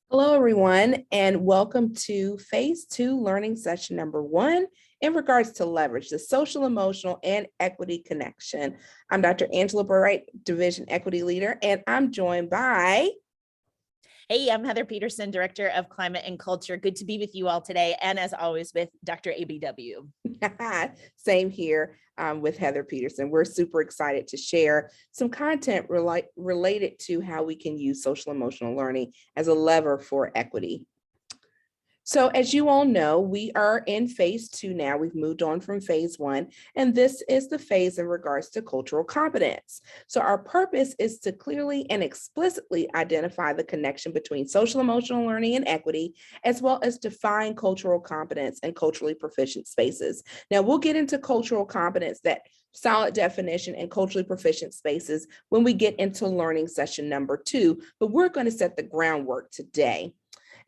Hello, everyone, and welcome to Phase 2 Learning Session number 1 in regards to leverage, the social, emotional, and equity connection. I'm Dr. Angela Byrd-Wright, Division Equity Leader, and I'm joined by... Hey, I'm Heather Peterson, Director of Climate and Culture. Good to be with you all today, and as always with Dr. ABW. Same here with Heather Peterson. We're super excited to share some content related to how we can use social emotional learning as a lever for equity. So as you all know, we are in phase 2 now. We've moved on from phase 1, and this is the phase in regards to cultural competence. So our purpose is to clearly and explicitly identify the connection between social emotional learning and equity, as well as define cultural competence and culturally proficient spaces. Now we'll get into cultural competence, that solid definition, and culturally proficient spaces when we get into learning session number 2, but we're going to set the groundwork today.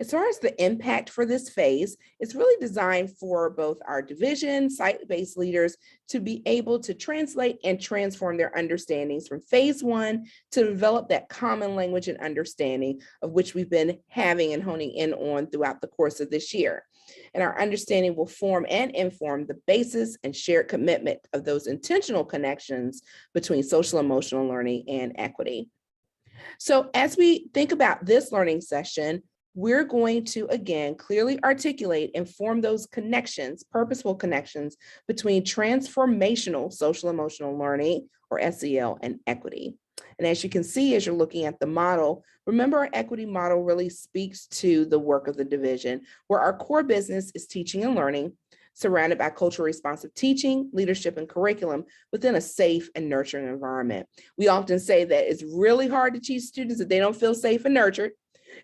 As far as the impact for this phase, it's really designed for both our division, site-based leaders to be able to translate and transform their understandings from phase 1 to develop that common language and understanding of which we've been having and honing in on throughout the course of this year. And our understanding will form and inform the basis and shared commitment of those intentional connections between social emotional learning and equity. So as we think about this learning session, we're going to, again, clearly articulate and form those connections, purposeful connections between transformational social emotional learning, or SEL, and equity. And as you can see, as you're looking at the model, remember our equity model really speaks to the work of the division, where our core business is teaching and learning, surrounded by culturally responsive teaching, leadership, and curriculum within a safe and nurturing environment. We often say that it's really hard to teach students if they don't feel safe and nurtured.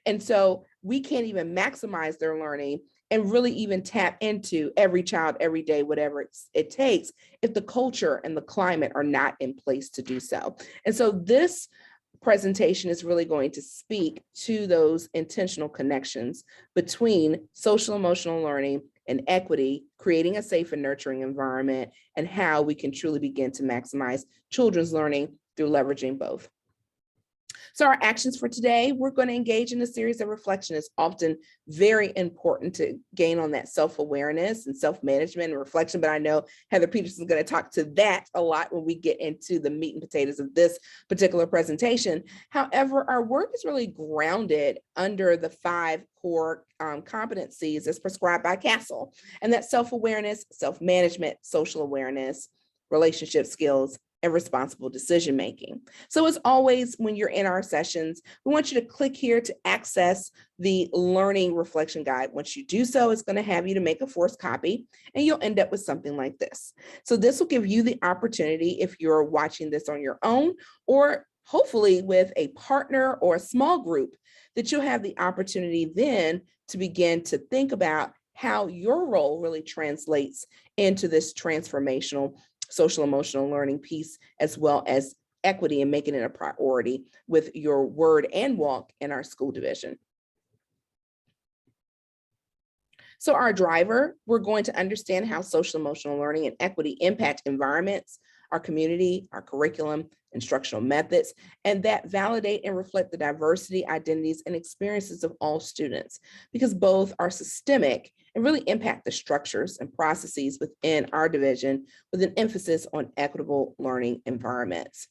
And so we can't even maximize their learning and really even tap into every child, every day, whatever it takes, if the culture and the climate are not in place to do so. And so this presentation is really going to speak to those intentional connections between social emotional learning and equity, creating a safe and nurturing environment, and how we can truly begin to maximize children's learning through leveraging both. So our actions for today, we're going to engage in a series of reflection. It's often very important to gain on that self-awareness and self-management and reflection, but I know Heather Peterson is going to talk to that a lot when we get into the meat and potatoes of this particular presentation. However, our work is really grounded under the 5 core competencies as prescribed by CASEL, and that's self-awareness, self-management, social awareness, relationship skills, and responsible decision-making. So as always, when you're in our sessions, we want you to click here to access the learning reflection guide. Once you do so, it's going to have you to make a forced copy, and you'll end up with something like this. So this will give you the opportunity, if you're watching this on your own, or hopefully with a partner or a small group, that you'll have the opportunity then to begin to think about how your role really translates into this transformational social emotional learning piece, as well as equity, and making it a priority with your word and walk in our school division. So our driver, we're going to understand how social emotional learning and equity impact environments, our community, our curriculum, instructional methods, and that validate and reflect the diversity, identities, and experiences of all students, because both are systemic and really impact the structures and processes within our division, with an emphasis on equitable learning environments.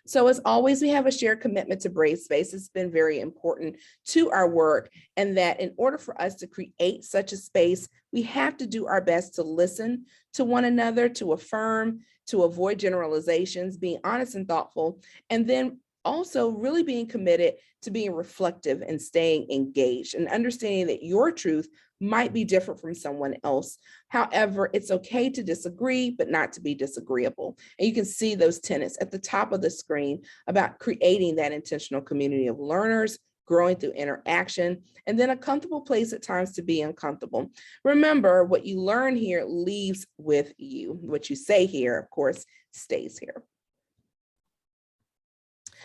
So as always, we have a shared commitment to brave space. It's been very important to our work, and that in order for us to create such a space, we have to do our best to listen to one another, to affirm, to avoid generalizations, being honest and thoughtful, and then also really being committed to being reflective and staying engaged, and understanding that your truth might be different from someone else. However, it's okay to disagree, but not to be disagreeable. And you can see those tenets at the top of the screen about creating that intentional community of learners, growing through interaction, and then a comfortable place at times to be uncomfortable. Remember, what you learn here leaves with you. What you say here, of course, stays here.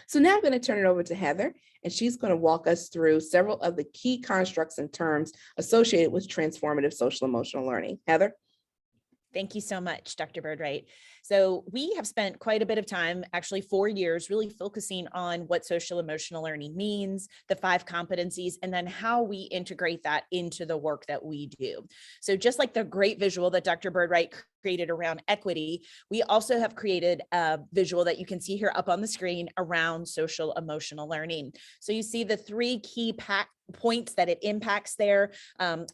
So now I'm going to turn it over to Heather, and she's going to walk us through several of the key constructs and terms associated with transformative social emotional learning. Heather. Thank you so much, Dr. Byrd-Wright. So we have spent quite a bit of time, actually 4 years, really focusing on what social emotional learning means, the 5 competencies, and then how we integrate that into the work that we do. So just like the great visual that Dr. Byrd-Wright created around equity, we also have created a visual that you can see here up on the screen around social emotional learning. So you see the 3 key points that it impacts there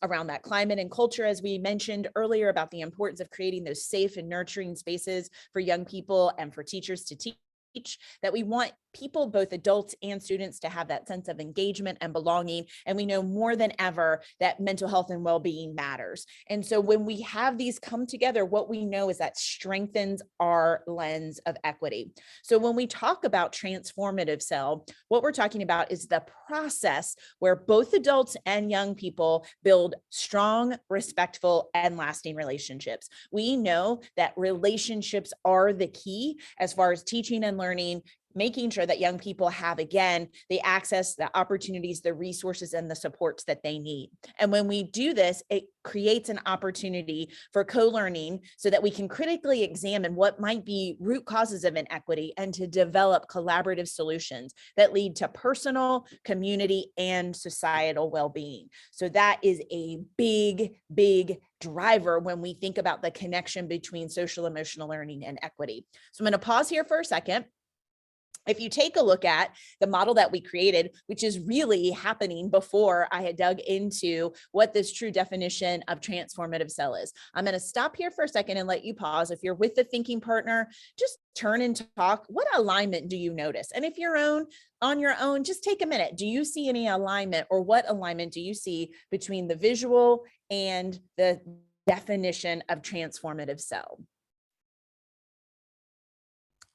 around that climate and culture, as we mentioned earlier, about the importance of creating those safe and nurturing spaces for young people and for teachers to teach, that we want people, both adults and students, to have that sense of engagement and belonging. And we know more than ever that mental health and well-being matters. And so when we have these come together, what we know is that strengthens our lens of equity. So when we talk about transformative SEL, what we're talking about is the process where both adults and young people build strong, respectful, and lasting relationships. We know that relationships are the key as far as teaching and learning, making sure that young people have, again, the access, the opportunities, the resources, and the supports that they need. And when we do this, it creates an opportunity for co-learning so that we can critically examine what might be root causes of inequity and to develop collaborative solutions that lead to personal, community, and societal well-being. So that is a big, big driver when we think about the connection between social emotional learning and equity. So I'm going to pause here for a second. If you take a look at the model that we created, which is really happening before I had dug into what this true definition of transformative SEL is, I'm going to stop here for a second and let you pause. If you're with the thinking partner, just turn and talk. What alignment do you notice? And if you're on your own, just take a minute. Do you see any alignment, or what alignment do you see between the visual and the definition of transformative SEL?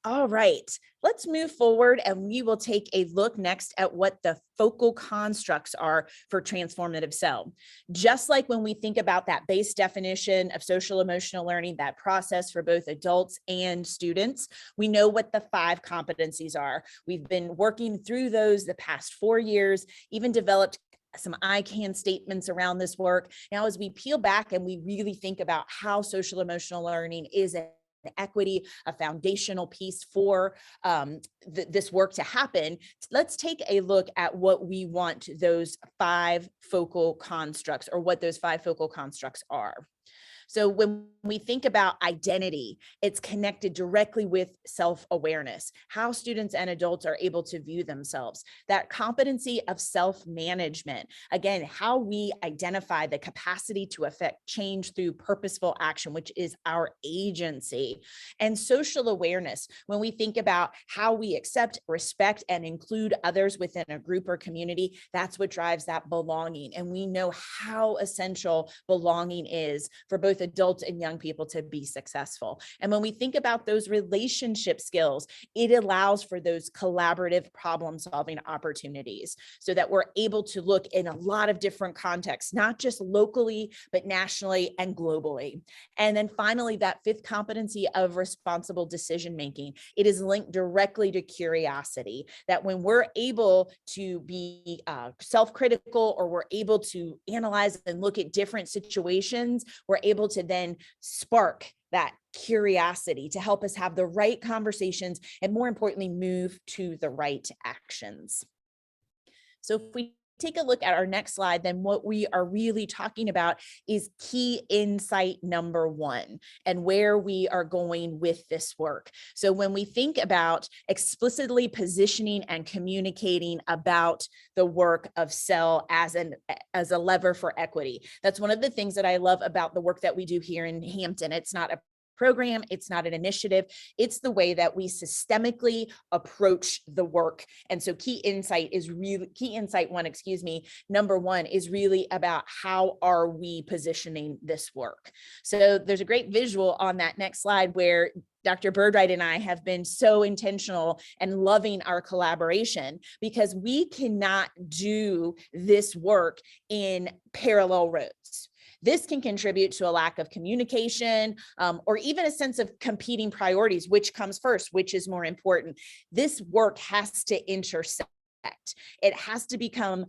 All right, let's move forward, and we will take a look next at what the focal constructs are for transformative SEL. Just like when we think about that base definition of social emotional learning, that process for both adults and students, we know what the 5 competencies are. We've been working through those the past 4 years, even developed some I-CAN statements around this work. Now, as we peel back and we really think about how social emotional learning is equity, a foundational piece for this work to happen, let's take a look at what we want those 5 focal constructs, or what those 5 focal constructs are. So when we think about identity, it's connected directly with self-awareness, how students and adults are able to view themselves, that competency of self-management, again, how we identify the capacity to affect change through purposeful action, which is our agency, and social awareness, when we think about how we accept, respect, and include others within a group or community, that's what drives that belonging. And we know how essential belonging is for both adults and young people to be successful. And when we think about those relationship skills, it allows for those collaborative problem-solving opportunities so that we're able to look in a lot of different contexts, not just locally, but nationally and globally. And then finally, that 5th competency of responsible decision-making, it is linked directly to curiosity, that when we're able to be self-critical, or we're able to analyze and look at different situations, we're able to then spark that curiosity to help us have the right conversations, and more importantly, move to the right actions. So if we take a look at our next slide, then what we are really talking about is key insight number 1 and where we are going with this work. So when we think about explicitly positioning and communicating about the work of SEL as a lever for equity, that's one of the things that I love about the work that we do here in Hampton. It's not a program, it's not an initiative, it's the way that we systemically approach the work. And so key insight 1, number 1 is really about how are we positioning this work. So there's a great visual on that next slide where Dr. Byrd-Wright and I have been so intentional and loving our collaboration, because we cannot do this work in parallel roads. This can contribute to a lack of communication, or even a sense of competing priorities, which comes first, which is more important. This work has to intersect. It has to become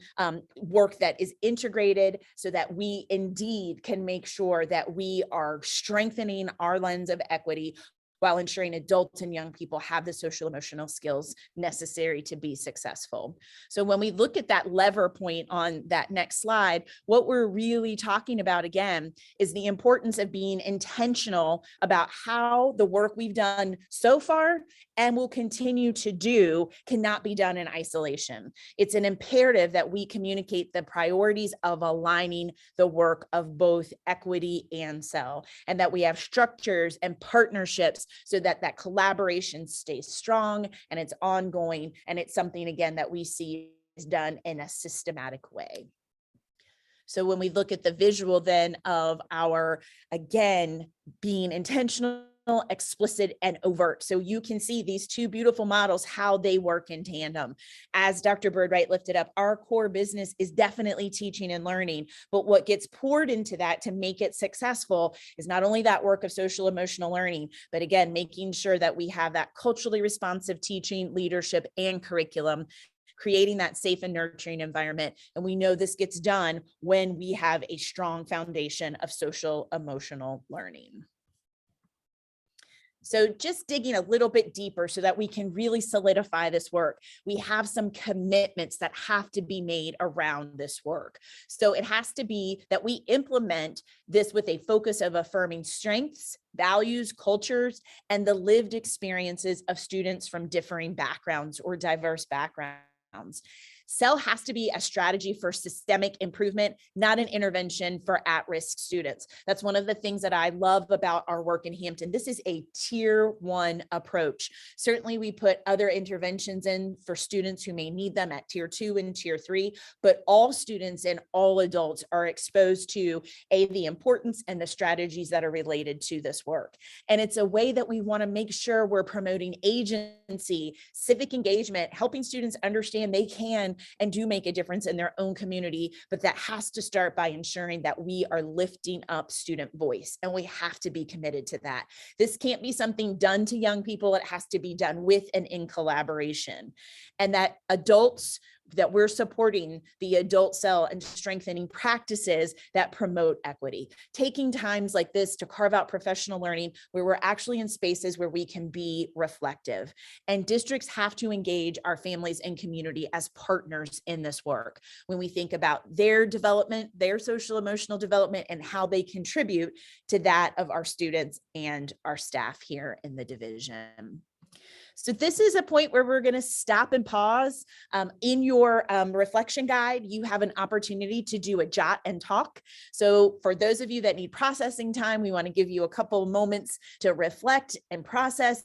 work that is integrated so that we indeed can make sure that we are strengthening our lens of equity while ensuring adults and young people have the social emotional skills necessary to be successful. So when we look at that lever point on that next slide, what we're really talking about again is the importance of being intentional about how the work we've done so far and will continue to do cannot be done in isolation. It's an imperative that we communicate the priorities of aligning the work of both equity and SEL, and that we have structures and partnerships so that that collaboration stays strong and it's ongoing, and it's something again that we see is done in a systematic way. So when we look at the visual then of our, again, being intentional, explicit, and overt. So you can see these two beautiful models, how they work in tandem. As Dr. Byrd-Wright lifted up, our core business is definitely teaching and learning, but what gets poured into that to make it successful is not only that work of social emotional learning, but again, making sure that we have that culturally responsive teaching, leadership, and curriculum, creating that safe and nurturing environment. And we know this gets done when we have a strong foundation of social emotional learning. So just digging a little bit deeper so that we can really solidify this work, we have some commitments that have to be made around this work. So it has to be that we implement this with a focus of affirming strengths, values, cultures, and the lived experiences of students from differing backgrounds or diverse backgrounds. SEL has to be a strategy for systemic improvement, not an intervention for at-risk students. That's one of the things that I love about our work in Hampton. This is a tier 1 approach. Certainly we put other interventions in for students who may need them at tier 2 and tier 3, but all students and all adults are exposed to the importance and the strategies that are related to this work. And it's a way that we want to make sure we're promoting agency, civic engagement, helping students understand they can and do make a difference in their own community, but that has to start by ensuring that we are lifting up student voice, and we have to be committed to that. This can't be something done to young people. It has to be done with and in collaboration, and that adults, that we're supporting the adult SEL and strengthening practices that promote equity, taking times like this to carve out professional learning where we're actually in spaces where we can be reflective. And districts have to engage our families and community as partners in this work. When we think about their development, their social emotional development, and how they contribute to that of our students and our staff here in the division. So this is a point where we're going to stop and pause. In your reflection guide, you have an opportunity to do a jot and talk. So for those of you that need processing time, we want to give you a couple moments to reflect and process.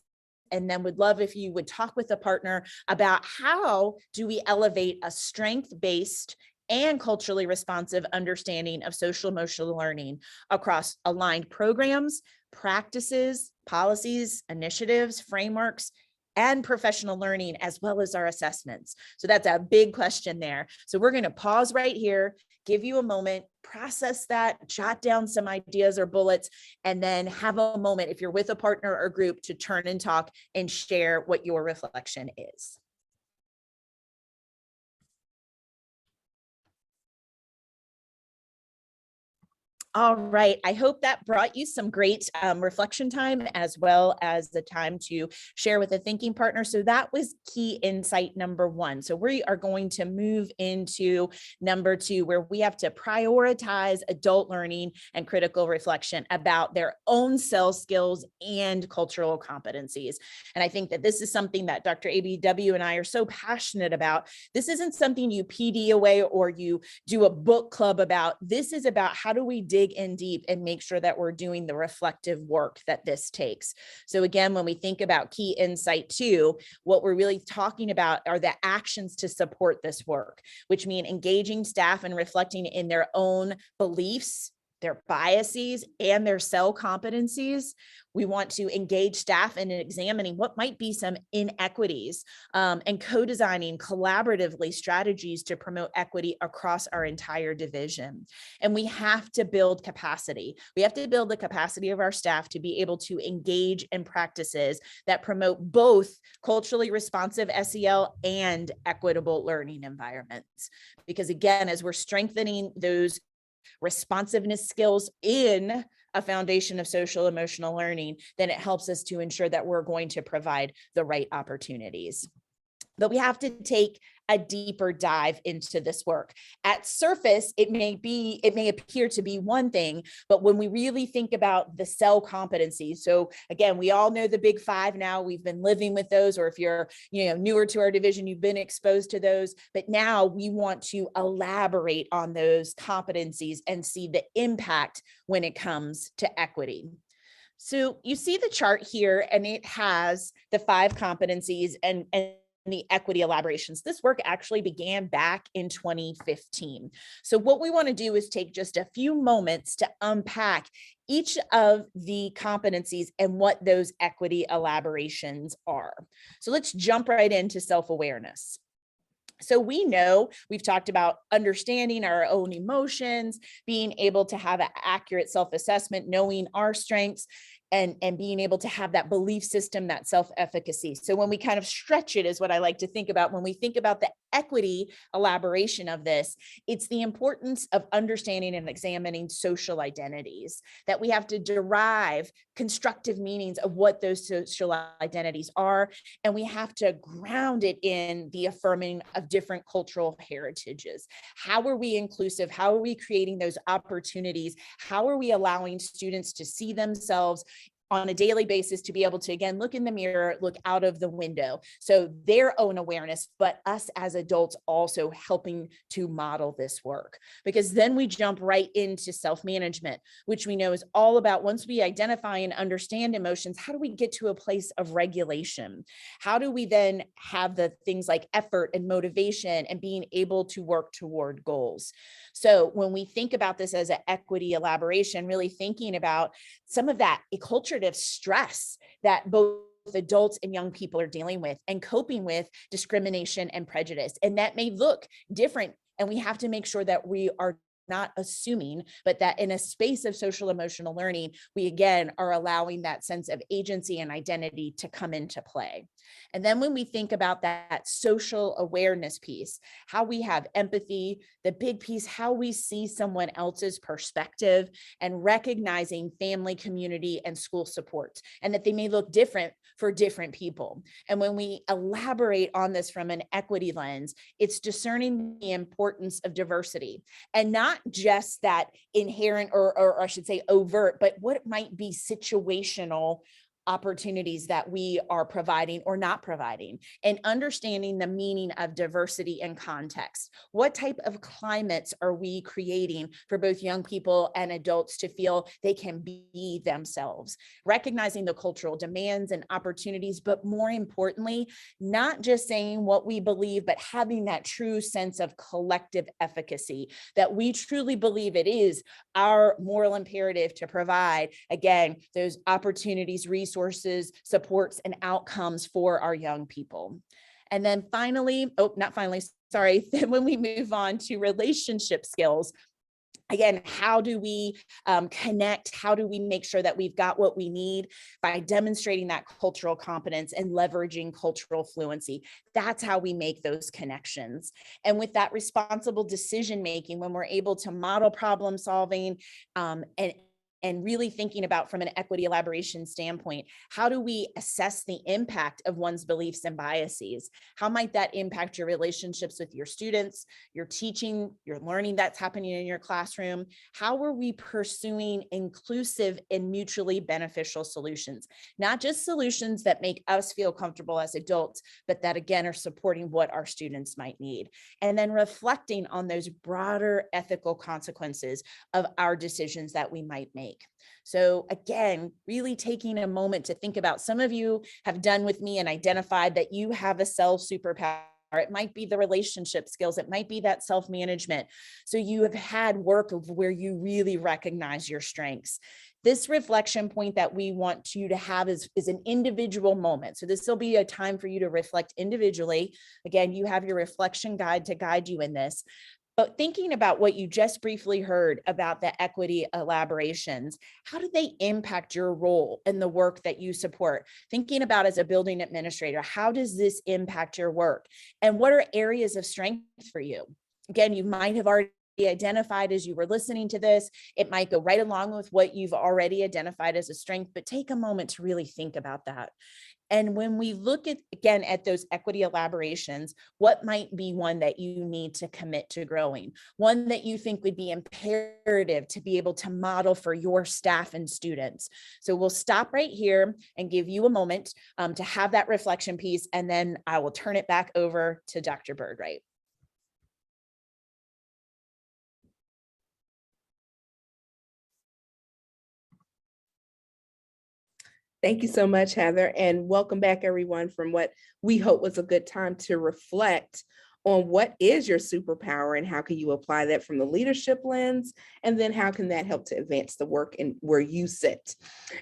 And then would love if you would talk with a partner about how do we elevate a strength-based and culturally responsive understanding of social emotional learning across aligned programs, practices, policies, initiatives, frameworks, and professional learning, as well as our assessments. So that's a big question there. So we're going to pause right here, give you a moment, process that, jot down some ideas or bullets, and then have a moment, if you're with a partner or group, to turn and talk and share what your reflection is. All right. I hope that brought you some great reflection time, as well as the time to share with a thinking partner. So that was key insight number 1. So we are going to move into number 2, where we have to prioritize adult learning and critical reflection about their own SEL skills and cultural competencies. And I think that this is something that Dr. ABW and I are so passionate about. This isn't something you PD away or you do a book club about. This is about how do we dig in deep and make sure that we're doing the reflective work that this takes. So again, when we think about key insight 2, what we're really talking about are the actions to support this work, which mean engaging staff and reflecting in their own beliefs, their biases, and their SEL competencies. We want to engage staff in examining what might be some inequities and co-designing collaboratively strategies to promote equity across our entire division. And we have to build capacity. We have to build the capacity of our staff to be able to engage in practices that promote both culturally responsive SEL and equitable learning environments. Because again, as we're strengthening those responsiveness skills in a foundation of social emotional learning, then it helps us to ensure that we're going to provide the right opportunities. But we have to take a deeper dive into this work. At surface, it may appear to be one thing, but when we really think about the SEL competencies, so again, we all know the big five now, we've been living with those, or if you're newer to our division, you've been exposed to those, but now we want to elaborate on those competencies and see the impact when it comes to equity. So you see the chart here, and it has the 5 competencies and the equity elaborations. This work actually began back in 2015. So what we want to do is take just a few moments to unpack each of the competencies and what those equity elaborations are. So let's jump right into self-awareness. So we know we've talked about understanding our own emotions, being able to have an accurate self-assessment, knowing our strengths, and being able to have that belief system, that self-efficacy. So when we kind of stretch it is what I like to think about. When we think about the equity elaboration of this, it's the importance of understanding and examining social identities, that we have to derive constructive meanings of what those social identities are. And we have to ground it in the affirming of different cultural heritages. How are we inclusive? How are we creating those opportunities? How are we allowing students to see themselves on a daily basis, to be able to, again, look in the mirror, look out of the window. So their own awareness, but us as adults also helping to model this work. Because then we jump right into self-management, which we know is all about, once we identify and understand emotions, how do we get to a place of regulation? How do we then have the things like effort and motivation and being able to work toward goals? So when we think about this as an equity elaboration, really thinking about some of that culture stress that both adults and young people are dealing with and coping with discrimination and prejudice. And that may look different. And we have to make sure that we are not assuming, but that in a space of social emotional learning, we again are allowing that sense of agency and identity to come into play. And then when we think about that social awareness piece, how we have empathy, the big piece, how we see someone else's perspective, and recognizing family, community, and school support, and that they may look different for different people. And when we elaborate on this from an equity lens, it's discerning the importance of diversity, and not just that inherent or I should say overt, but what might be situational opportunities that we are providing or not providing, and understanding the meaning of diversity and context. What type of climates are we creating for both young people and adults to feel they can be themselves? Recognizing the cultural demands and opportunities, but more importantly, not just saying what we believe, but having that true sense of collective efficacy, that we truly believe it is our moral imperative to provide, again, those opportunities, resources, supports, and outcomes for our young people. And then finally, when we move on to relationship skills, again, how do we connect? How do we make sure that we've got what we need? By demonstrating that cultural competence and leveraging cultural fluency. That's how we make those connections. And with that responsible decision-making, when we're able to model problem solving and really thinking about, from an equity elaboration standpoint, how do we assess the impact of one's beliefs and biases? How might that impact your relationships with your students, your teaching, your learning that's happening in your classroom? How are we pursuing inclusive and mutually beneficial solutions? Not just solutions that make us feel comfortable as adults, but that again are supporting what our students might need. And then reflecting on those broader ethical consequences of our decisions that we might make. So again, really taking a moment to think about, some of you have done with me and identified that you have a SEL superpower. It might be the relationship skills. It might be that self-management. So you have had work of where you really recognize your strengths. This reflection point that we want you to have is an individual moment. So this will be a time for you to reflect individually. Again, you have your reflection guide to guide you in this. But thinking about what you just briefly heard about the equity elaborations, how do they impact your role in the work that you support? Thinking about, as a building administrator, how does this impact your work? And what are areas of strength for you? Again, you might have already identified as you were listening to this. It might go right along with what you've already identified as a strength, but take a moment to really think about that. And when we look at, again, at those equity elaborations, what might be one that you need to commit to growing? One that you think would be imperative to be able to model for your staff and students. So we'll stop right here and give you a moment to have that reflection piece, and then I will turn it back over to Dr. Byrd-Wright. Thank you so much, Heather, and welcome back, everyone, from what we hope was a good time to reflect on what is your superpower and how can you apply that from the leadership lens, and then how can that help to advance the work and where you sit.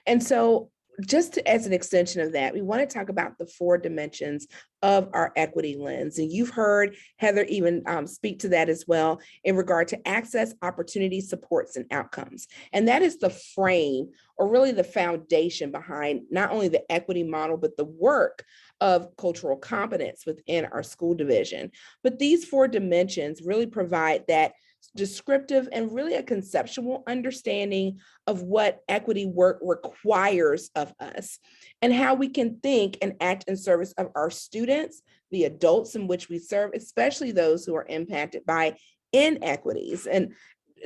And so just as an extension of that, we want to talk about the 4 dimensions of our equity lens. And you've heard Heather even speak to that as well in regard to access, opportunities, supports, and outcomes. And that is the frame, or really the foundation behind not only the equity model, but the work of cultural competence within our school division. But these 4 dimensions really provide that descriptive and really a conceptual understanding of what equity work requires of us and how we can think and act in service of our students, the adults in which we serve, especially those who are impacted by inequities and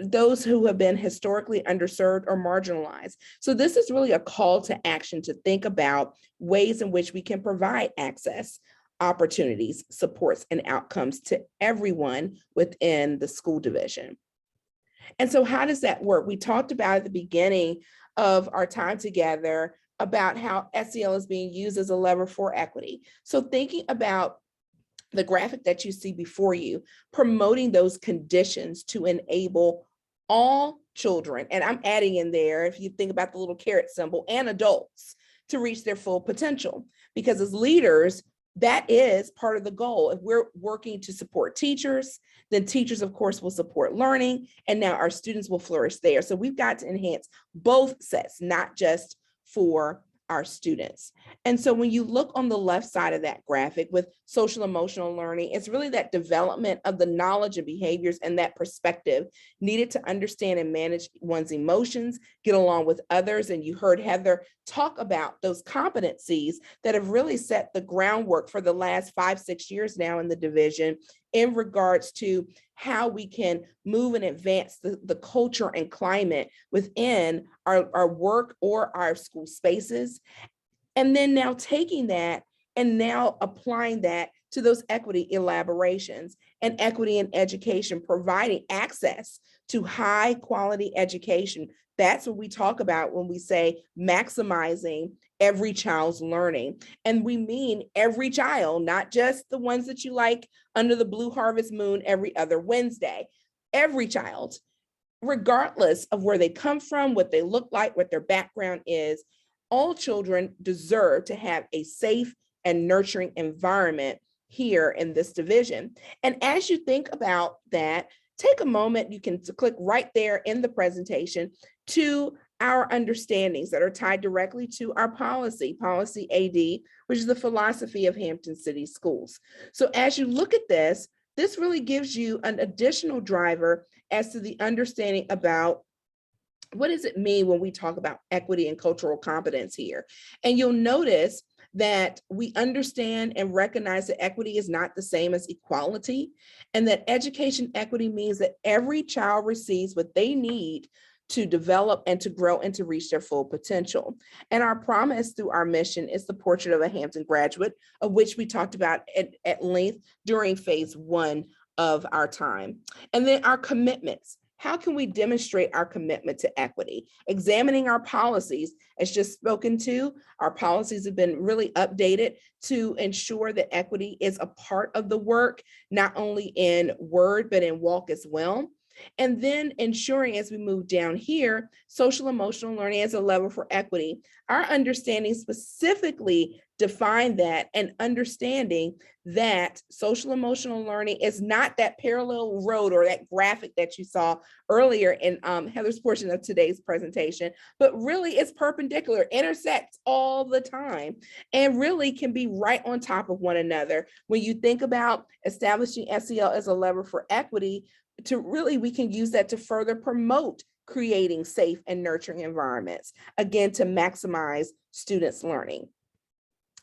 those who have been historically underserved or marginalized. So this is really a call to action to think about ways in which we can provide access, opportunities, supports, and outcomes to everyone within the school division. And so how does that work? We talked about at the beginning of our time together about how SEL is being used as a lever for equity. So thinking about the graphic that you see before you, promoting those conditions to enable all children, and I'm adding in there, if you think about the little caret symbol, and adults to reach their full potential. Because as leaders, that is part of the goal. If we're working to support teachers, then teachers, of course, will support learning, and now our students will flourish there. So we've got to enhance both sets, not just for our students. And so when you look on the left side of that graphic with social emotional learning, it's really that development of the knowledge and behaviors and that perspective needed to understand and manage one's emotions, get along with others. And you heard Heather talk about those competencies that have really set the groundwork for the last 5-6 years now in the division in regards to how we can move and advance the culture and climate within our work or our school spaces. And then now taking that and now applying that to those equity elaborations and equity in education, providing access to high quality education. That's what we talk about when we say maximizing every child's learning. And we mean every child, not just the ones that you like under the blue harvest moon every other Wednesday. Every child, regardless of where they come from, what they look like, what their background is, all children deserve to have a safe and nurturing environment here in this division. And as you think about that, take a moment, you can click right there in the presentation to our understandings that are tied directly to our policy AD, which is the philosophy of Hampton City Schools. So as you look at this really gives you an additional driver as to the understanding about what does it mean when we talk about equity and cultural competence here. And you'll notice that we understand and recognize that equity is not the same as equality, and that education equity means that every child receives what they need to develop and to grow and to reach their full potential. And our promise through our mission is the portrait of a Hampton graduate, of which we talked about at length during phase 1 of our time. And then our commitments. How can we demonstrate our commitment to equity? Examining our policies, as just spoken to, our policies have been really updated to ensure that equity is a part of the work, not only in word, but in walk as well. And then ensuring, as we move down here, social emotional learning as a lever for equity. Our understanding specifically define that, and understanding that social emotional learning is not that parallel road or that graphic that you saw earlier in Heather's portion of today's presentation, but really it's perpendicular, intersects all the time, and really can be right on top of one another. When you think about establishing SEL as a lever for equity, to really, we can use that to further promote creating safe and nurturing environments, again, to maximize students' learning.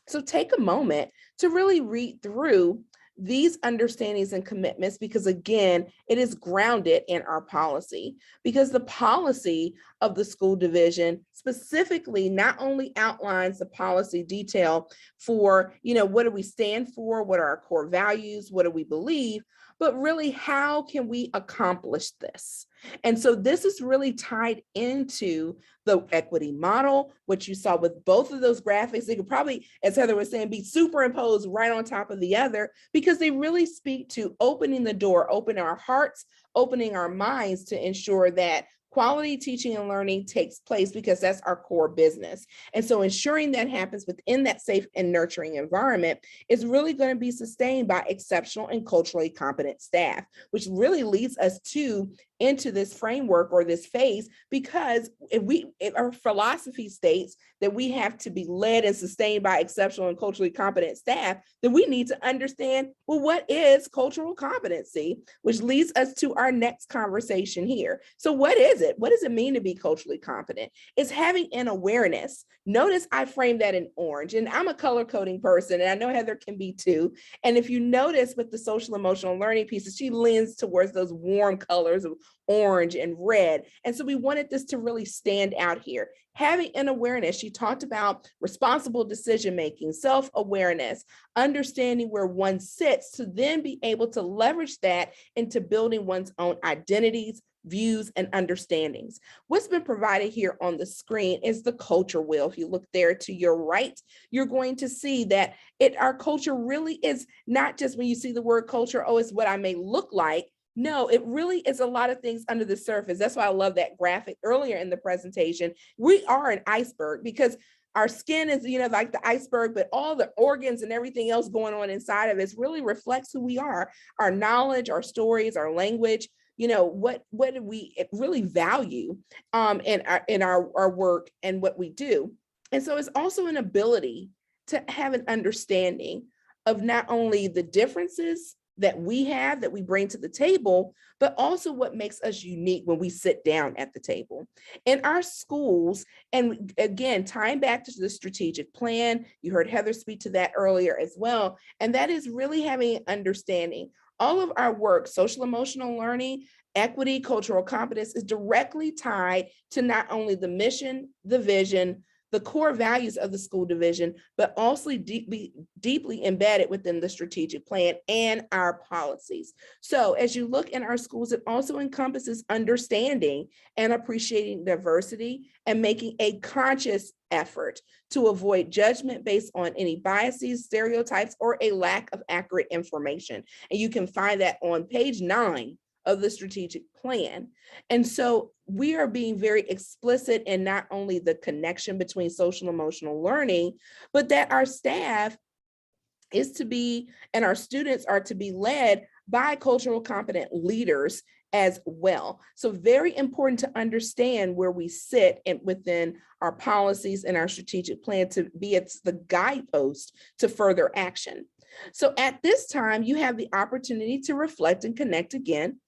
So take a moment to really read through these understandings and commitments, because again, it is grounded in our policy, because the policy of the school division specifically not only outlines the policy detail for, what do we stand for, what are our core values, what do we believe, but really how can we accomplish this? And so this is really tied into the equity model, which you saw with both of those graphics. They could probably, as Heather was saying, be superimposed right on top of the other, because they really speak to opening the door, opening our hearts, opening our minds to ensure that quality teaching and learning takes place, because that's our core business. And so ensuring that happens within that safe and nurturing environment is really going to be sustained by exceptional and culturally competent staff, which really leads us into this framework or this phase, because if our philosophy states that we have to be led and sustained by exceptional and culturally competent staff, then we need to understand, well, what is cultural competency, which leads us to our next conversation here. So what is it? What does it mean to be culturally competent? It's having an awareness. Notice I framed that in orange, and I'm a color coding person, and I know Heather can be too. And if you notice with the social emotional learning pieces, she leans towards those warm colors of orange and red. And so we wanted this to really stand out here. Having an awareness, she talked about responsible decision-making, self-awareness, understanding where one sits to then be able to leverage that into building one's own identities, views, and understandings. What's been provided here on the screen is the culture wheel. If you look there to your right, you're going to see that our culture really is not just, when you see the word culture, oh, it's what I may look like. No, it really is a lot of things under the surface. That's why I love that graphic earlier in the presentation. We are an iceberg, because our skin is, like the iceberg, but all the organs and everything else going on inside of it really reflects who we are, our knowledge, our stories, our language. What do we really value in our work and what we do. And so it's also an ability to have an understanding of not only the differences that we have, that we bring to the table, but also what makes us unique when we sit down at the table. In our schools, and again, tying back to the strategic plan, you heard Heather speak to that earlier as well, and that is really having an understanding. All of our work, social emotional learning, equity, cultural competence, is directly tied to not only the mission, the vision, the core values of the school division, but also deeply embedded within the strategic plan and our policies. So as you look in our schools, it also encompasses understanding and appreciating diversity and making a conscious effort to avoid judgment based on any biases, stereotypes, or a lack of accurate information. And you can find that on page 9 of the strategic plan. And so we are being very explicit in not only the connection between social emotional learning, but that our staff is to be, and our students are to be led by cultural competent leaders as well. So very important to understand where we sit within our policies and our strategic plan to be it's the guidepost to further action. So at this time, you have the opportunity to reflect and connect again.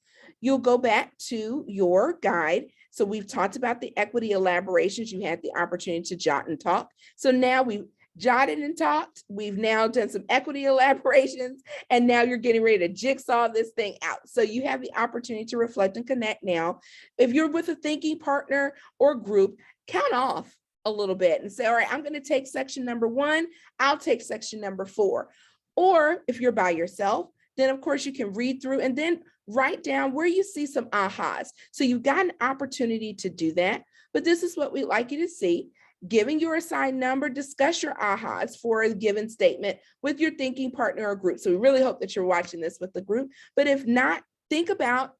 You'll go back to your guide. So we've talked about the equity elaborations. You had the opportunity to jot and talk. So now we've jotted and talked. We've now done some equity elaborations, and now you're getting ready to jigsaw this thing out. So you have the opportunity to reflect and connect now. If you're with a thinking partner or group, count off a little bit and say, all right, I'm going to take section number 1. I'll take section number 4. Or if you're by yourself, then of course you can read through and then write down where you see some ahas. So you've got an opportunity to do that, but this is what we'd like you to see. Giving your assigned number, discuss your ahas for a given statement with your thinking partner or group. So we really hope that you're watching this with the group, but if not, think about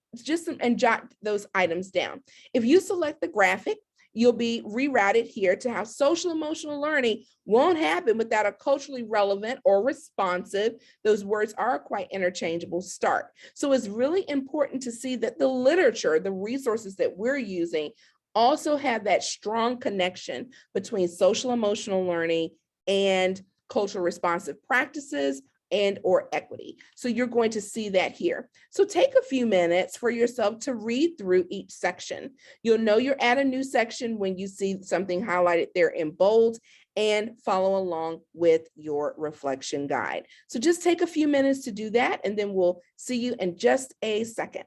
and jot those items down. If you select the graphic, you'll be rerouted here to how social emotional learning won't happen without a culturally relevant or responsive, those words are quite interchangeable, start. So it's really important to see that the literature, the resources that we're using also have that strong connection between social emotional learning and cultural responsive practices and or equity. So you're going to see that here. So take a few minutes for yourself to read through each section. You'll know you're at a new section when you see something highlighted there in bold, and follow along with your reflection guide. So just take a few minutes to do that, and then we'll see you in just a second.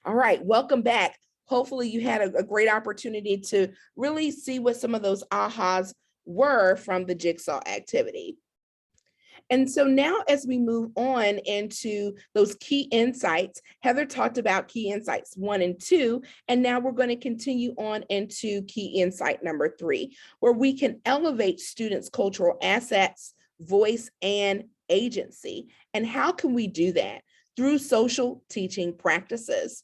All right, welcome back. Hopefully you had a great opportunity to really see what some of those ahas were from the jigsaw activity. And so now as we move on into those key insights, Heather talked about key insights 1 and 2, and now we're going to continue on into key insight number 3, where we can elevate students' cultural assets, voice, and agency. And how can we do that? Through social teaching practices.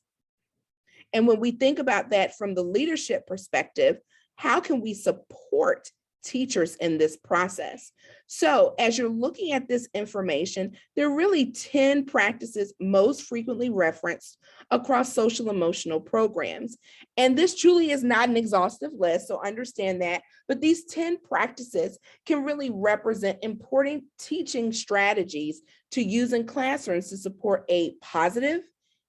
And when we think about that from the leadership perspective, how can we support teachers in this process? So as you're looking at this information, there are really 10 practices most frequently referenced across social emotional programs. And this truly is not an exhaustive list, so understand that, but these 10 practices can really represent important teaching strategies to use in classrooms to support a positive,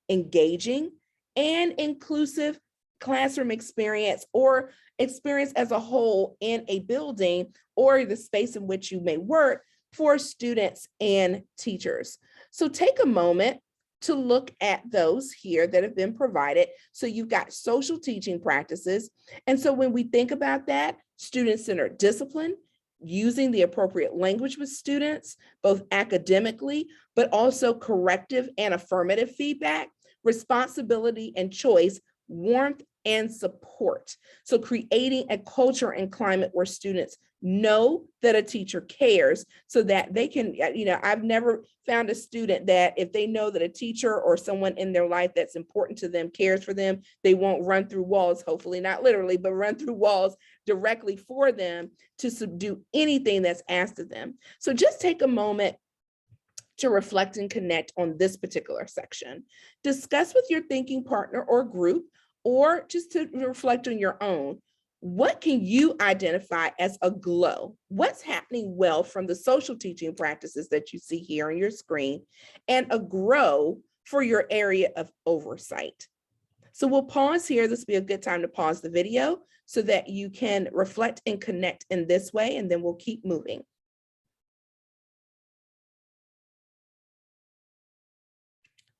engaging, and inclusive classroom experience or experience as a whole in a building or the space in which you may work for students and teachers. So take a moment to look at those here that have been provided. So you've got social teaching practices. And so when we think about that, student-centered discipline, using the appropriate language with students, both academically, but also corrective and affirmative feedback, responsibility and choice, warmth and support. So creating a culture and climate where students know that a teacher cares so that they can, I've never found a student that if they know that a teacher or someone in their life that's important to them cares for them, they won't run through walls, hopefully not literally, but run through walls directly for them to subdue anything that's asked of them. So just take a moment to reflect and connect on this particular section. Discuss with your thinking partner or group, or just to reflect on your own. What can you identify as a glow? What's happening well from the social teaching practices that you see here on your screen, and a grow for your area of oversight? So we'll pause here. This will be a good time to pause the video so that you can reflect and connect in this way, and then we'll keep moving.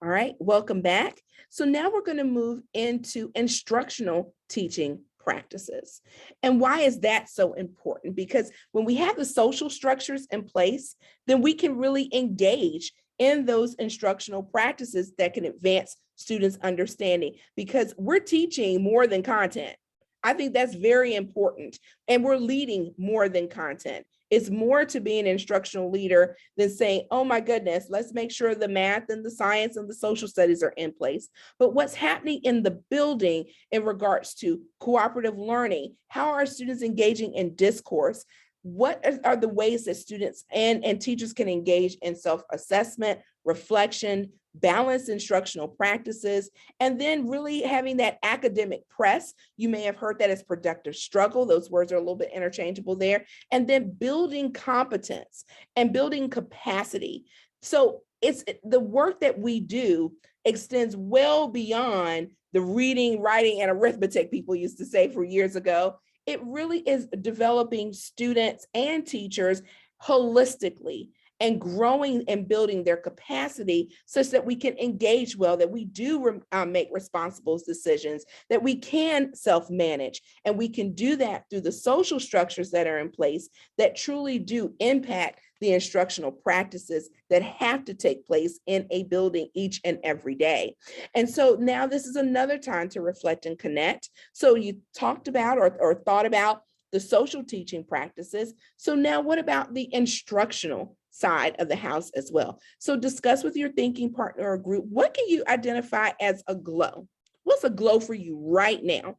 All right, welcome back. So now we're going to move into instructional teaching practices. And why is that so important? Because when we have the social structures in place, then we can really engage in those instructional practices that can advance students' understanding, because we're teaching more than content. I think that's very important. And we're leading more than content. It's more to be an instructional leader than saying, oh my goodness, let's make sure the math and the science and the social studies are in place. But what's happening in the building in regards to cooperative learning? How are students engaging in discourse? What are the ways that students and teachers can engage in self-assessment, reflection, balanced instructional practices, and then really having that academic press? You may have heard that as productive struggle. Those words are a little bit interchangeable there. And then building competence and building capacity. So it's the work that we do extends well beyond the reading, writing, and arithmetic people used to say for years ago. It really is developing students and teachers holistically and growing and building their capacity such that we can engage well, that we do make responsible decisions, that we can self-manage, and we can do that through the social structures that are in place that truly do impact the instructional practices that have to take place in a building each and every day. And so now this is another time to reflect and connect. So you talked about or thought about the social teaching practices. So now what about the instructional side of the house as well? So discuss with your thinking partner or group, what can you identify as a glow? What's a glow for you right now?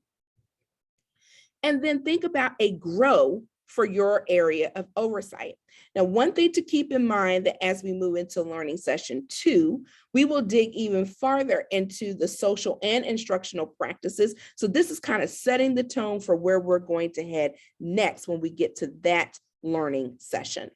And then think about a grow for your area of oversight. Now, one thing to keep in mind that as we move into learning session 2, we will dig even farther into the social and instructional practices. So this is kind of setting the tone for where we're going to head next when we get to that learning session.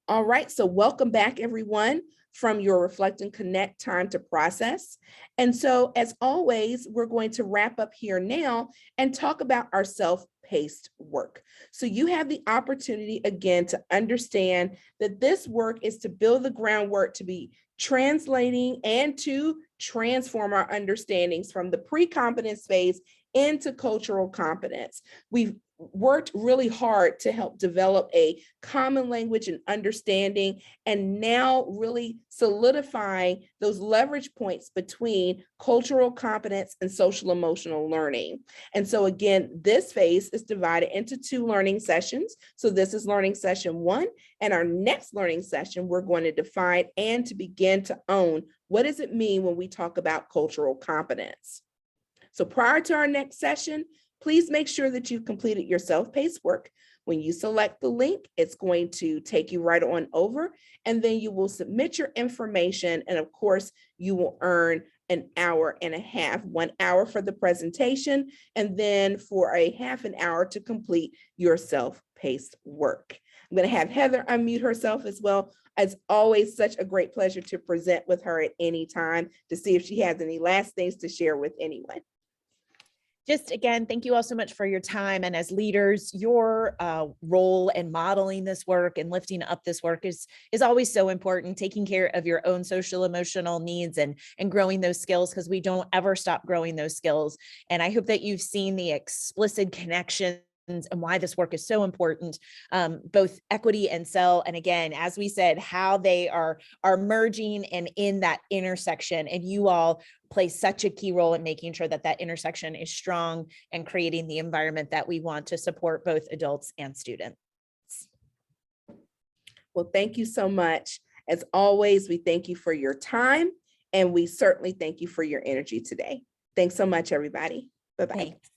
All right, so welcome back, everyone, from your Reflect and Connect time to process. And so, as always, we're going to wrap up here now and talk about our self-paced work. So you have the opportunity, again, to understand that this work is to build the groundwork to be translating and to transform our understandings from the pre-competence phase into cultural competence. We've worked really hard to help develop a common language and understanding, and now really solidifying those leverage points between cultural competence and social emotional learning. And so again, this phase is divided into 2 learning sessions. So this is learning session 1, and our next learning session, we're going to define and to begin to own, what does it mean when we talk about cultural competence? So prior to our next session, please make sure that you've completed your self-paced work. When you select the link, it's going to take you right on over, and then you will submit your information. And of course, you will earn an hour and a half, 1 hour for the presentation, and then for a half an hour to complete your self-paced work. I'm going to have Heather unmute herself as well. As always, such a great pleasure to present with her at any time to see if she has any last things to share with anyone. Just again, thank you all so much for your time. And as leaders, your role in modeling this work and lifting up this work is always so important, taking care of your own social emotional needs and growing those skills, because we don't ever stop growing those skills. And I hope that you've seen the explicit connections and why this work is so important, both equity and SEL. And again, as we said, how they are merging and in that intersection. And you all play such a key role in making sure that that intersection is strong and creating the environment that we want to support both adults and students. Well, thank you so much. As always, we thank you for your time, and we certainly thank you for your energy today. Thanks so much, everybody. Bye-bye. Thanks.